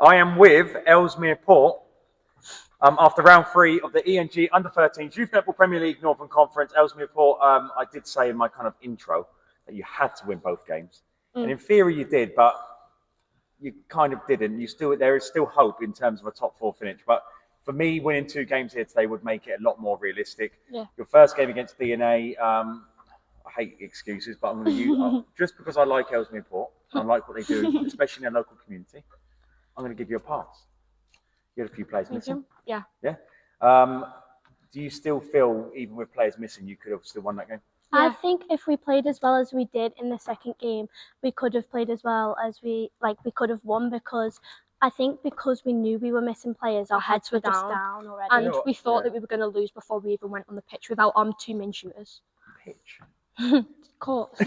I am with Ellesmere Port after round 3 of the ENG Under-13s Youth Netball Premier League Northern Conference. Ellesmere Port, I did say in my kind of intro that you had to win both games. And in theory you did, but you kind of didn't. There is still hope in terms of a top 4 finish. But for me, winning 2 games here today would make it a lot more realistic. Yeah. Your first game against DNA, I hate excuses, but I'm going to use just because I like Ellesmere Port and I like what they do, especially in their local community. I'm going to give you a pass. You had a few players missing. Yeah. Yeah. Do you still feel, even with players missing, you could have still won that game? I think if we played as well as we did in the second game, we could have played as well as we could have won, because I think because we knew we were missing players, our heads were just down already. And we thought that we were going to lose before we even went on the pitch without our 2 main shooters. Pitch. Of course.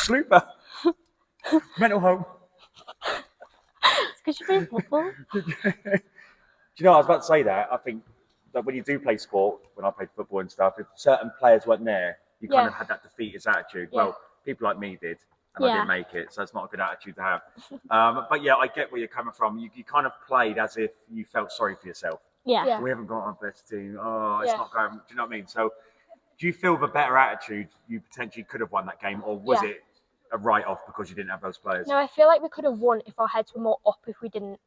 Blooper. Mental home. It's because you play football. Do you know, I was about to say that. I think that when you do play sport, when I played football and stuff, if certain players weren't there, you kind of had that defeatist attitude. Yeah. Well, people like me did, and I didn't make it, so it's not a good attitude to have. But yeah, I get where you're coming from. You kind of played as if you felt sorry for yourself. Yeah. We haven't got our best team. Oh, it's not going. Do you know what I mean? So, do you feel with a better attitude, you potentially could have won that game, or was it a write-off because you didn't have those players? No, I feel like we could have won if our heads were more up, if we didn't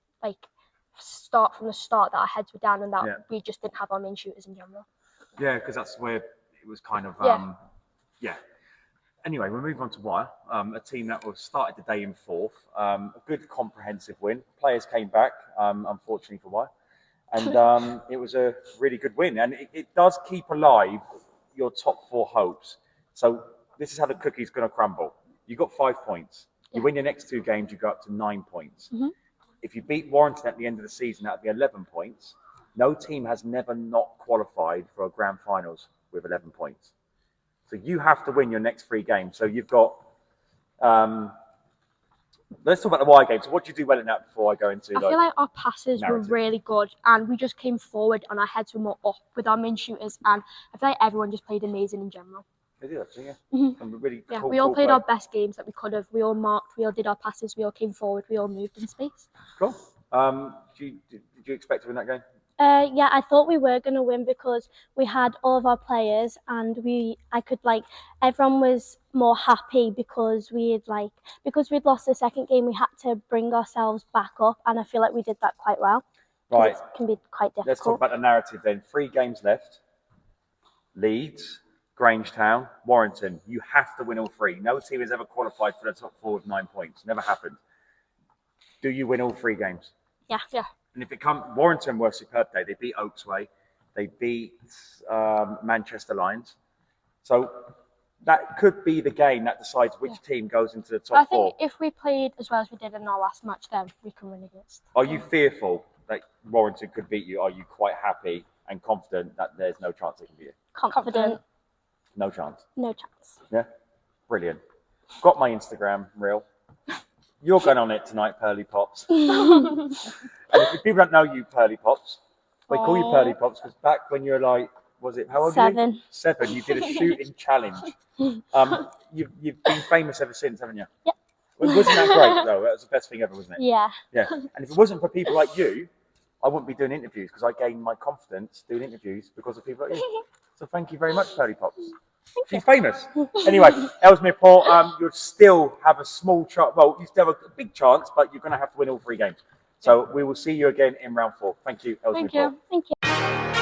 start from the start that our heads were down and that we just didn't have our main shooters in general. Yeah, because that's where it was kind of Anyway, we'll move on to Wire, a team that was started the day in 4th. A good comprehensive win. Players came back, unfortunately for Wire, and it was a really good win. And it does keep alive your top 4 hopes. So this is how the cookie's going to crumble. You got 5 points. You win your next 2 games, you go up to 9 points. If you beat Warrington at the end of the season, that'd be 11 points. No team has never not qualified for a grand finals with 11 points. So you have to win your next 3 games. So you've got, let's talk about the Wire game. So what did you do well in that before I go into I feel like our passes were really good and we just came forward and our heads were more up with our main shooters, and I feel like everyone just played amazing in general. They did actually, And really cool, we all played our best games that we could have. We all marked, we all did our passes, we all came forward, we all moved in space. Cool. Did you expect to win that game? Yeah, I thought we were going to win because we had all of our players and everyone was more happy because we'd lost the second game, we had to bring ourselves back up, and I feel like we did that quite well. Right. It can be quite difficult. Let's talk about the narrative then. 3 games left. Leeds, Grangetown, Warrington. You have to win all 3. No team has ever qualified for the top 4 with 9 points. Never happened. Do you win all 3 games? Yeah. And if it comes, Warrington were superb day. They beat Oaksway. They beat Manchester Lions. So that could be the game that decides which team goes into the top 4. I think if we played as well as we did in our last match, then we can win against. Are you fearful that Warrington could beat you? Are you quite happy and confident that there's no chance they can beat you? Confident. No chance. No chance. Yeah, brilliant. Got my Instagram reel. You're going on it tonight, Pearly Pops. And if people don't know you, Pearly Pops, they call you Pearly Pops because back when you were like, was it, how old were you? 7. You did a shooting challenge. You've been famous ever since, haven't you? Yep. Well, wasn't that great though? That was the best thing ever, wasn't it? Yeah. Yeah. And if it wasn't for people like you, I wouldn't be doing interviews because I gained my confidence doing interviews because of people like you. So thank you very much, Pearly Pops. She's famous. Anyway, Ellesmere Port, you'll still have a small chance. Well, you still have a big chance, but you're going to have to win all 3 games. So we will see you again in round 4. Thank you, Ellesmere Port. Thank you.